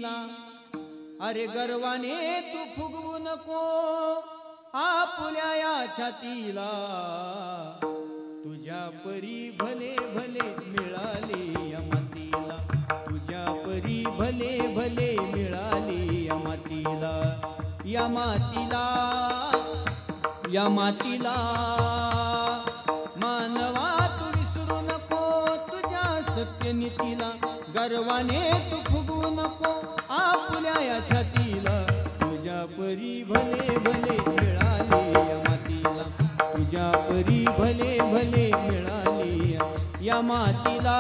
मातीला. अरे गर्वाने तू फुगवू नको आपुल्या या छातीला. तुझ्या परी भले भले मिळाले या मातीला. तुझ्या परी भले भले मिळाले या मातीला. या मातीला या मातीला मानवा तू विसरू नको तुझ्या सत्यनीतीला. गर्वाने तू फुगवू नको आपुल्या या छातीला. तुझ्या परी भले भले मिळाले या मातीला. तुझ्या परी भले भले मिळाले या मातीला.